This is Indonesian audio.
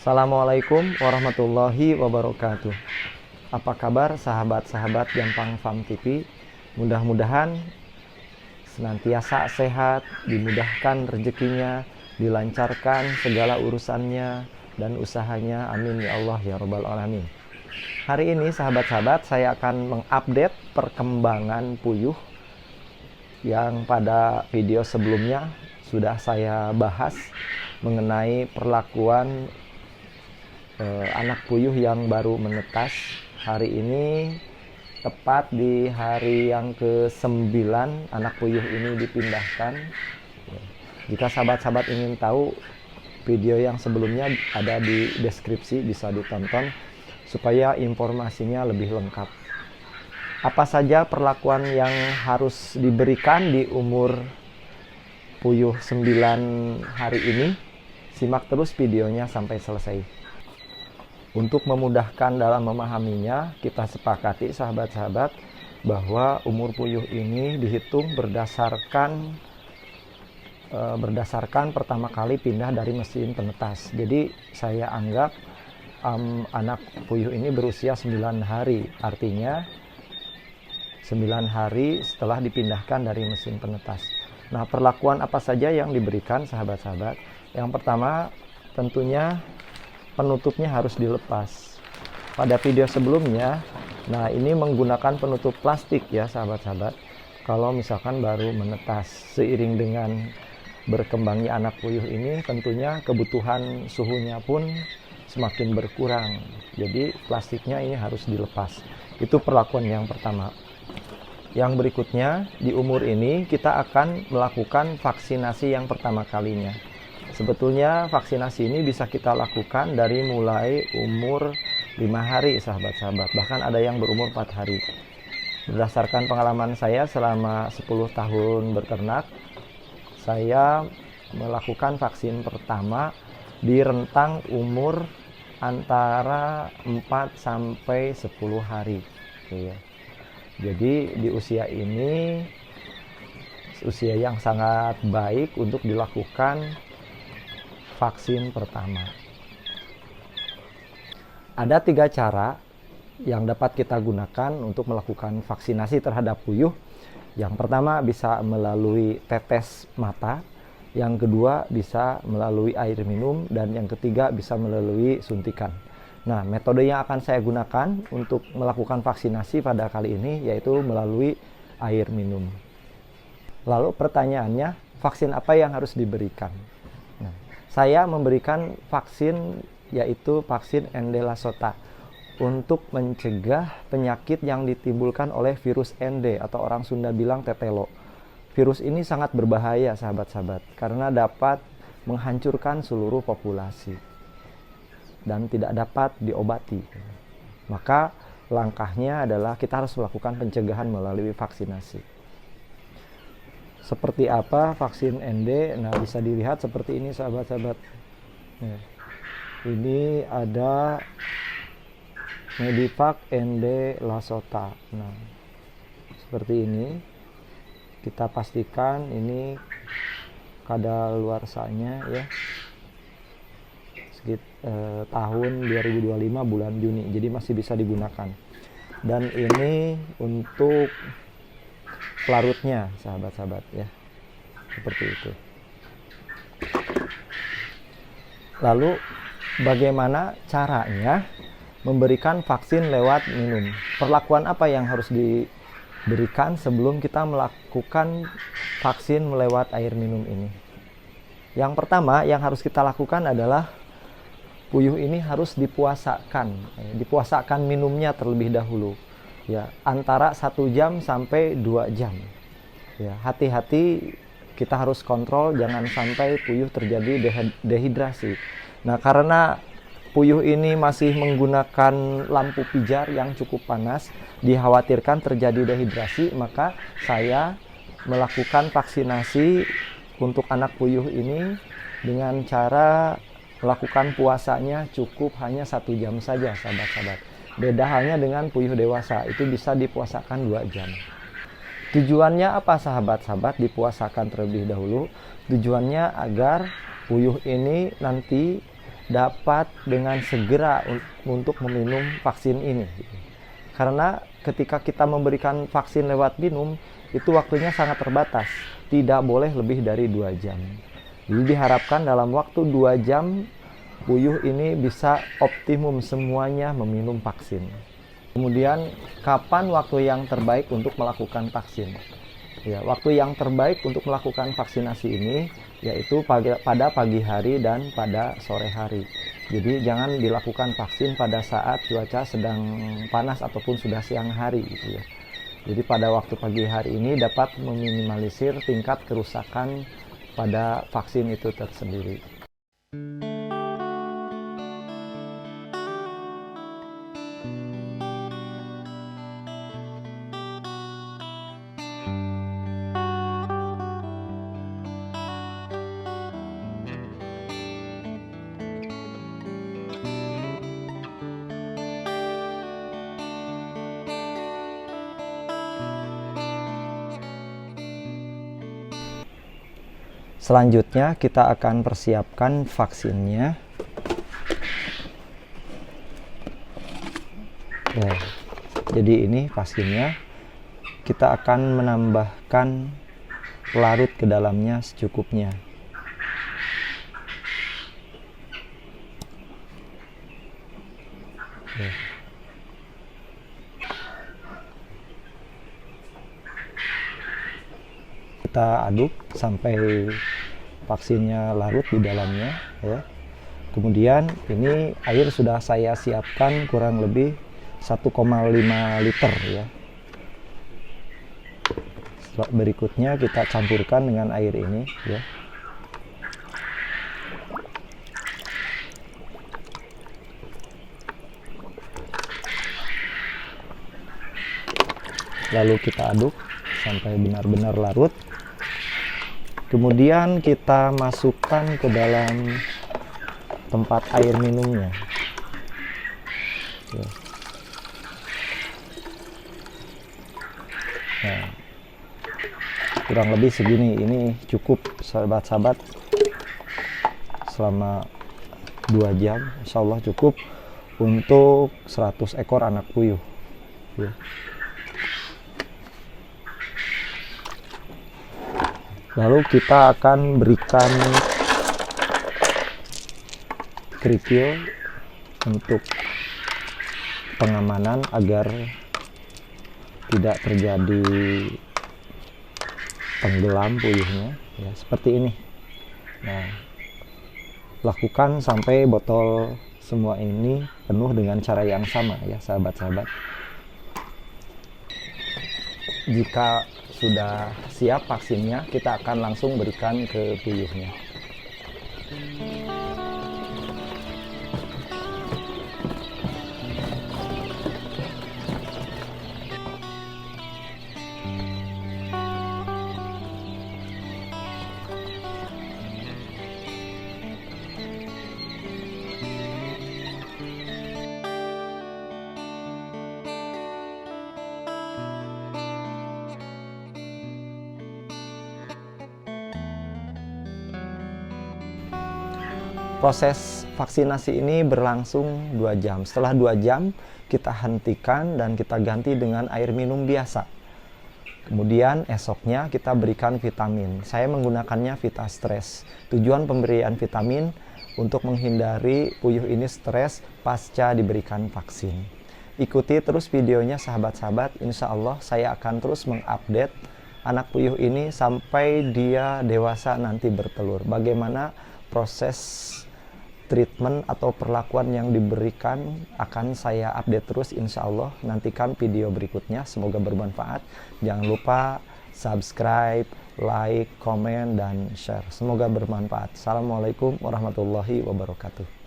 Assalamualaikum warahmatullahi wabarakatuh. Apa kabar sahabat-sahabat Gampang Farm TV? Mudah-mudahan senantiasa sehat, dimudahkan rezekinya, dilancarkan segala urusannya dan usahanya. Amin ya Allah ya Rabbal Alamin. Hari ini sahabat-sahabat saya akan mengupdate perkembangan puyuh yang pada video sebelumnya sudah saya bahas mengenai perlakuan anak puyuh yang baru menetas. Hari ini tepat di hari yang ke-9 anak puyuh ini dipindahkan. Jika sahabat-sahabat ingin tahu, video yang sebelumnya ada di deskripsi, bisa ditonton supaya informasinya lebih lengkap. Apa saja perlakuan yang harus diberikan di umur puyuh 9 hari ini? Simak terus videonya sampai selesai. Untuk memudahkan dalam memahaminya, kita sepakati sahabat-sahabat bahwa umur puyuh ini dihitung berdasarkan pertama kali pindah dari mesin penetas. Jadi saya anggap anak puyuh ini berusia 9 hari, artinya 9 hari setelah dipindahkan dari mesin penetas. Nah, perlakuan apa saja yang diberikan sahabat-sahabat? Yang pertama tentunya penutupnya harus dilepas. Pada video sebelumnya, nah ini menggunakan penutup plastik ya sahabat-sahabat. Kalau misalkan baru menetas, seiring dengan berkembangnya anak puyuh ini, tentunya kebutuhan suhunya pun semakin berkurang. Jadi plastiknya ini harus dilepas. Itu perlakuan yang pertama. Yang berikutnya, di umur ini kita akan melakukan vaksinasi yang pertama kalinya. Sebetulnya vaksinasi ini bisa kita lakukan dari mulai umur 5 hari sahabat-sahabat, bahkan ada yang berumur 4 hari. Berdasarkan pengalaman saya selama 10 tahun berternak, saya melakukan vaksin pertama di rentang umur antara 4 sampai 10 hari. Jadi di usia ini, usia yang sangat baik untuk dilakukan vaksin pertama. Ada 3 cara yang dapat kita gunakan untuk melakukan vaksinasi terhadap puyuh. Yang pertama bisa melalui tetes mata, yang kedua bisa melalui air minum, dan yang ketiga bisa melalui suntikan. Nah, metode yang akan saya gunakan untuk melakukan vaksinasi pada kali ini yaitu melalui air minum. Lalu pertanyaannya, vaksin apa yang harus diberikan? Saya memberikan vaksin yaitu vaksin ND Lasota untuk mencegah penyakit yang ditimbulkan oleh virus ND atau orang Sunda bilang tetelo. Virus ini sangat berbahaya sahabat-sahabat karena dapat menghancurkan seluruh populasi dan tidak dapat diobati. Maka langkahnya adalah kita harus melakukan pencegahan melalui vaksinasi. Seperti apa vaksin ND? Nah, bisa dilihat seperti ini sahabat-sahabat. Ini ada Medivac ND Lasota. Nah, seperti ini. Kita pastikan ini kadaluarsanya ya. Tahun 2025 bulan Juni. Jadi masih bisa digunakan. Dan ini untuk pelarutnya sahabat-sahabat ya, seperti itu. Lalu bagaimana caranya memberikan vaksin lewat minum? Perlakuan apa yang harus diberikan sebelum kita melakukan vaksin lewat air minum ini? Yang pertama yang harus kita lakukan adalah puyuh ini harus dipuasakan minumnya terlebih dahulu. Ya, antara 1 jam sampai 2 jam. Ya, hati-hati, kita harus kontrol jangan sampai puyuh terjadi dehidrasi. Nah, karena puyuh ini masih menggunakan lampu pijar yang cukup panas, dikhawatirkan terjadi dehidrasi, maka saya melakukan vaksinasi untuk anak puyuh ini dengan cara melakukan puasanya cukup hanya 1 jam saja sahabat-sahabat. Beda halnya dengan puyuh dewasa, itu bisa dipuasakan 2 jam. Tujuannya apa sahabat-sahabat dipuasakan terlebih dahulu? Tujuannya agar puyuh ini nanti dapat dengan segera untuk meminum vaksin ini. Karena ketika kita memberikan vaksin lewat minum, itu waktunya sangat terbatas, tidak boleh lebih dari 2 jam. Jadi diharapkan dalam waktu 2 jam, puyuh ini bisa optimum semuanya meminum vaksin. Kemudian, kapan waktu yang terbaik untuk melakukan vaksin? Ya, waktu yang terbaik untuk melakukan vaksinasi ini yaitu pada pagi hari dan pada sore hari. Jadi jangan dilakukan vaksin pada saat cuaca sedang panas ataupun sudah siang hari gitu ya. Jadi pada waktu pagi hari ini dapat meminimalisir tingkat kerusakan pada vaksin itu tersendiri. Selanjutnya kita akan persiapkan vaksinnya. Ya, jadi ini vaksinnya. Kita akan menambahkan pelarut ke dalamnya secukupnya. Ya. Kita aduk sampai vaksinnya larut di dalamnya ya. Kemudian ini air sudah saya siapkan kurang lebih 1,5 liter ya. Berikutnya kita campurkan dengan air ini ya. Lalu kita aduk sampai benar-benar larut. Kemudian kita masukkan ke dalam tempat air minumnya. Ya. Nah, kurang lebih segini. Ini cukup sahabat-sahabat, selama 2 jam insya Allah cukup untuk 100 ekor anak puyuh ya. Lalu kita akan berikan kerikil untuk pengamanan agar tidak terjadi tenggelam puyuhnya ya, seperti ini. Nah, lakukan sampai botol semua ini penuh dengan cara yang sama ya sahabat-sahabat. Jika sudah siap vaksinnya, kita akan langsung berikan ke puyuhnya. Proses vaksinasi ini berlangsung 2 jam. Setelah 2 jam, kita hentikan dan kita ganti dengan air minum biasa. Kemudian esoknya kita berikan vitamin. Saya menggunakannya VitaStress. Tujuan pemberian vitamin untuk menghindari puyuh ini stres pasca diberikan vaksin. Ikuti terus videonya sahabat-sahabat. Insya Allah saya akan terus mengupdate anak puyuh ini sampai dia dewasa nanti bertelur. Bagaimana proses treatment atau perlakuan yang diberikan akan saya update terus insya Allah. Nantikan video berikutnya, semoga bermanfaat. Jangan lupa subscribe, like, komen, dan share. Semoga bermanfaat. Assalamualaikum warahmatullahi wabarakatuh.